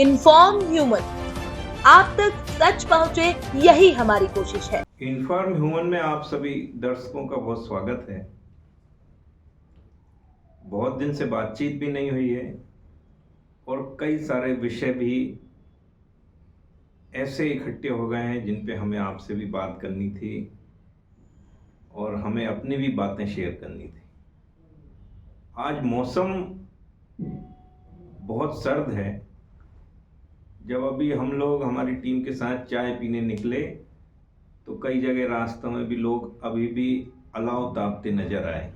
Inform human, आप तक सच पहुंचे, यही हमारी कोशिश है। इन्फॉर्म ह्यूमन में आप सभी दर्शकों का बहुत स्वागत है। बहुत दिन से बातचीत भी नहीं हुई है और कई सारे विषय भी ऐसे इकट्ठे हो गए हैं जिन पे हमें आपसे भी बात करनी थी और हमें अपनी भी बातें शेयर करनी थी। आज मौसम बहुत सर्द है। जब अभी हम लोग हमारी टीम के साथ चाय पीने निकले तो कई जगह रास्तों में भी लोग अभी भी अलाव तापते नजर आए।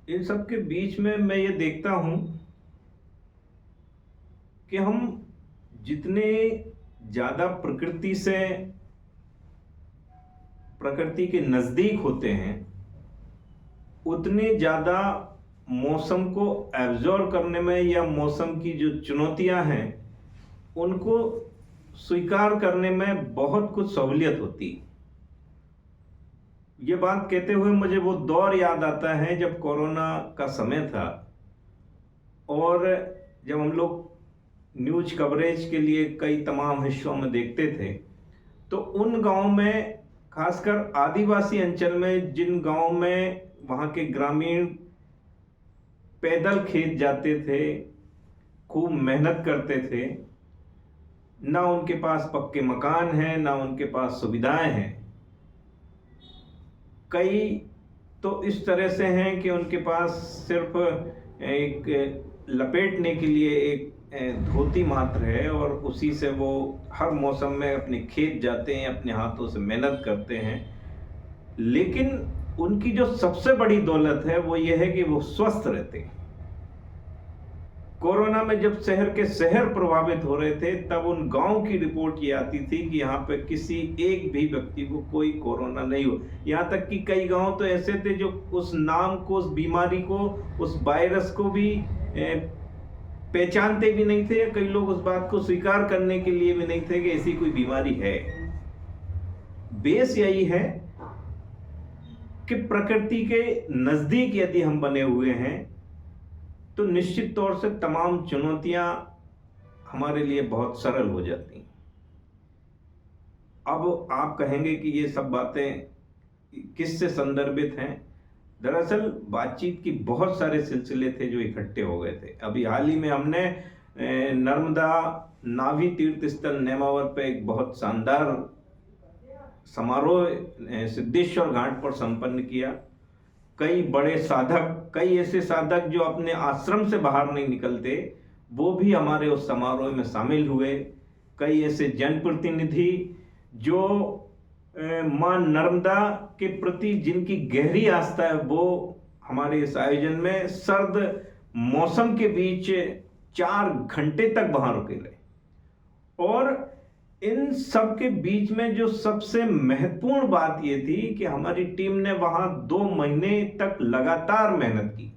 इन सब के बीच में मैं ये देखता हूं कि हम जितने ज़्यादा प्रकृति के नज़दीक होते हैं उतने ज़्यादा मौसम को एब्जॉर्ब करने में या मौसम की जो चुनौतियां हैं उनको स्वीकार करने में बहुत कुछ सहूलियत होती। ये बात कहते हुए मुझे वो दौर याद आता है जब कोरोना का समय था और जब हम लोग न्यूज कवरेज के लिए कई तमाम हिस्सों में देखते थे तो उन गांव में, खासकर आदिवासी अंचल में, जिन गांव में वहाँ के ग्रामीण पैदल खेत जाते थे, खूब मेहनत करते थे, ना उनके पास पक्के मकान हैं, ना उनके पास सुविधाएं हैं। कई तो इस तरह से हैं कि उनके पास सिर्फ एक लपेटने के लिए एक धोती मात्र है और उसी से वो हर मौसम में अपने खेत जाते हैं, अपने हाथों से मेहनत करते हैं। लेकिन उनकी जो सबसे बड़ी दौलत है वो ये है कि वो स्वस्थ रहते हैं। कोरोना में जब शहर के शहर प्रभावित हो रहे थे तब उन गांव की रिपोर्ट ये आती थी कि यहाँ पे किसी एक भी व्यक्ति को कोई कोरोना नहीं हुआ। यहाँ तक कि कई गांव तो ऐसे थे जो उस नाम को, उस बीमारी को, उस वायरस को भी पहचानते भी नहीं थे। कई लोग उस बात को स्वीकार करने के लिए भी नहीं थे कि ऐसी कोई बीमारी है। बेस यही है कि प्रकृति के नजदीक यदि हम बने हुए हैं तो निश्चित तौर से तमाम चुनौतियां हमारे लिए बहुत सरल हो जाती हैं। अब आप कहेंगे कि ये सब बातें किससे संदर्भित हैं? दरअसल बातचीत की बहुत सारे सिलसिले थे जो इकट्ठे हो गए थे। अभी हाल ही में हमने नर्मदा नाभी तीर्थ स्थल नेमावर पे एक बहुत शानदार समारोह सिद्धेश्वर घाट पर संपन्न किया। कई बड़े साधक, कई ऐसे साधक जो अपने आश्रम से बाहर नहीं निकलते, वो भी हमारे उस समारोह में शामिल हुए। कई ऐसे जनप्रतिनिधि जो मां नर्मदा के प्रति जिनकी गहरी आस्था है वो हमारे इस आयोजन में सर्द मौसम के बीच 4 घंटे तक वहां रुके रहे। और इन सब के बीच में जो सबसे महत्वपूर्ण बात ये थी कि हमारी टीम ने वहां 2 महीने तक लगातार मेहनत की।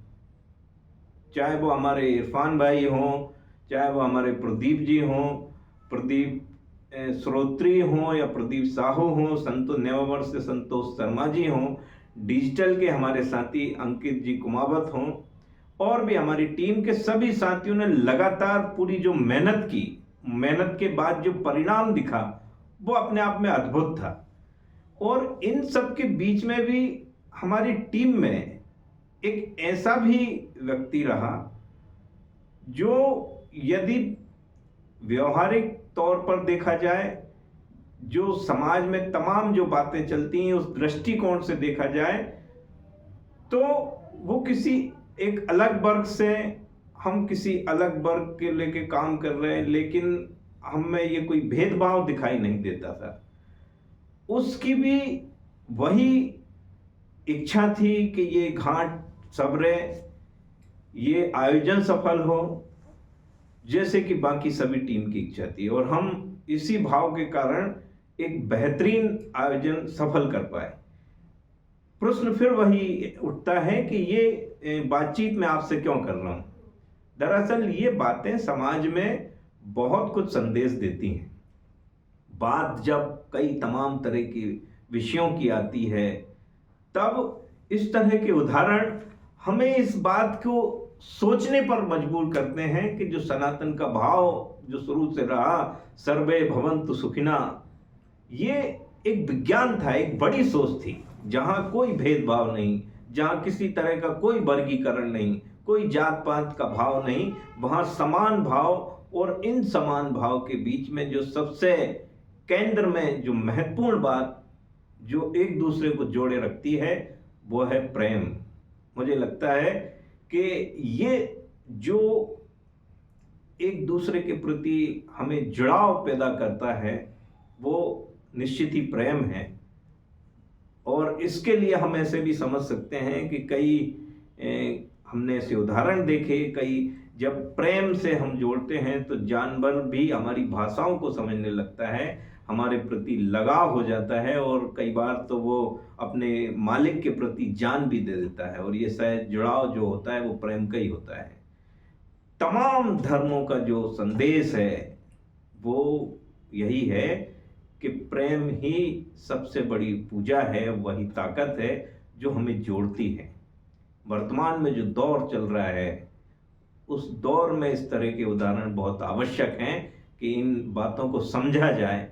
चाहे वो हमारे इरफान भाई हों, चाहे वो हमारे प्रदीप जी हों, प्रदीप श्रोत्री हों या प्रदीप साहू हों, नेवावर से संतोष शर्मा जी हों, डिजिटल के हमारे साथी अंकित जी कुमावत हों, और भी हमारी टीम के सभी साथियों ने लगातार पूरी जो मेहनत की, मेहनत के बाद जो परिणाम दिखा वो अपने आप में अद्भुत था। और इन सब के बीच में भी हमारी टीम में एक ऐसा भी व्यक्ति रहा जो यदि व्यवहारिक तौर पर देखा जाए, जो समाज में तमाम जो बातें चलती हैं उस दृष्टिकोण से देखा जाए तो वो किसी एक अलग वर्ग से, हम किसी अलग वर्ग के लेके काम कर रहे हैं, लेकिन हमें ये कोई भेदभाव दिखाई नहीं देता था। उसकी भी वही इच्छा थी कि ये घाट सबरे, ये आयोजन सफल हो जैसे कि बाकी सभी टीम की इच्छा थी। और हम इसी भाव के कारण एक बेहतरीन आयोजन सफल कर पाए। प्रश्न फिर वही उठता है कि ये बातचीत मैं आपसे क्यों कर रहा हूं? दरअसल ये बातें समाज में बहुत कुछ संदेश देती हैं। बात जब कई तमाम तरह की विषयों की आती है तब इस तरह के उदाहरण हमें इस बात को सोचने पर मजबूर करते हैं कि जो सनातन का भाव जो शुरू से रहा, सर्वे भवन्तु सुखिना, ये एक विज्ञान था, एक बड़ी सोच थी, जहां कोई भेदभाव नहीं, जहां किसी तरह का कोई वर्गीकरण नहीं, कोई जात पात का भाव नहीं, वहां समान भाव, और इन समान भाव के बीच में जो सबसे केंद्र में जो महत्वपूर्ण बात जो एक दूसरे को जोड़े रखती है वो है प्रेम। मुझे लगता है कि ये जो एक दूसरे के प्रति हमें जुड़ाव पैदा करता है वो निश्चित ही प्रेम है। और इसके लिए हम ऐसे भी समझ सकते हैं कि कई हमने ऐसे उदाहरण देखे, कई जब प्रेम से हम जोड़ते हैं तो जानवर भी हमारी भाषाओं को समझने लगता है, हमारे प्रति लगाव हो जाता है, और कई बार तो वो अपने मालिक के प्रति जान भी दे देता है। और ये शायद जुड़ाव जो होता है वो प्रेम का ही होता है। तमाम धर्मों का जो संदेश है वो यही है कि प्रेम ही सबसे बड़ी पूजा है, वही ताकत है जो हमें जोड़ती है। वर्तमान में जो दौर चल रहा है उस दौर में इस तरह के उदाहरण बहुत आवश्यक हैं कि इन बातों को समझा जाए।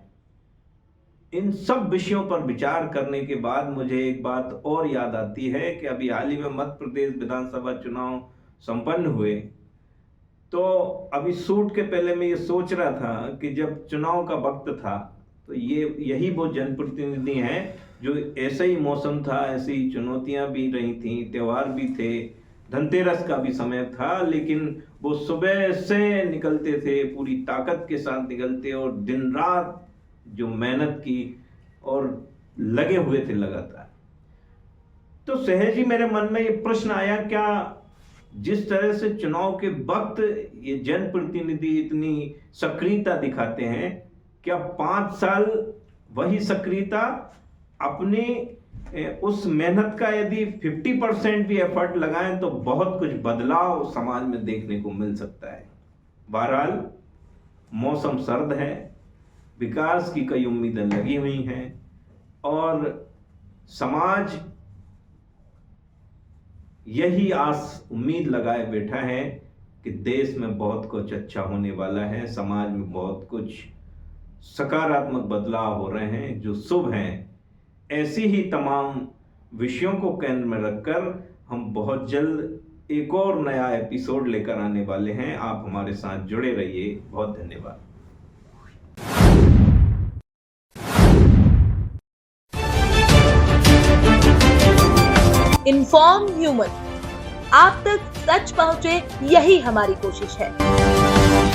इन सब विषयों पर विचार करने के बाद मुझे एक बात और याद आती है कि अभी हाल ही में मध्य प्रदेश विधानसभा चुनाव संपन्न हुए, तो अभी शूट के पहले मैं ये सोच रहा था कि जब चुनाव का वक्त था तो यही वो जनप्रतिनिधि हैं जो ऐसे ही मौसम था, ऐसी ही चुनौतियां भी रही थी, त्योहार भी थे, धनतेरस का भी समय था, लेकिन वो सुबह से निकलते थे, पूरी ताकत के साथ निकलते और दिन रात जो मेहनत की और लगे हुए थे लगातार। तो सहज ही मेरे मन में ये प्रश्न आया, क्या जिस तरह से चुनाव के वक्त ये जनप्रतिनिधि इतनी सक्रियता दिखाते हैं, क्या 5 साल वही सक्रियता अपनी उस मेहनत का यदि 50% भी एफर्ट लगाएं तो बहुत कुछ बदलाव समाज में देखने को मिल सकता है। बहरहाल मौसम सर्द है, विकास की कई उम्मीदें लगी हुई हैं और समाज यही आस उम्मीद लगाए बैठा है कि देश में बहुत कुछ अच्छा होने वाला है, समाज में बहुत कुछ सकारात्मक बदलाव हो रहे हैं जो शुभ हैं। ऐसी ही तमाम विषयों को केंद्र में रखकर हम बहुत जल्द एक और नया एपिसोड लेकर आने वाले हैं। आप हमारे साथ जुड़े रहिए। बहुत धन्यवाद। इन्फॉर्म ह्यूमन, आप तक सच पहुंचे, यही हमारी कोशिश है।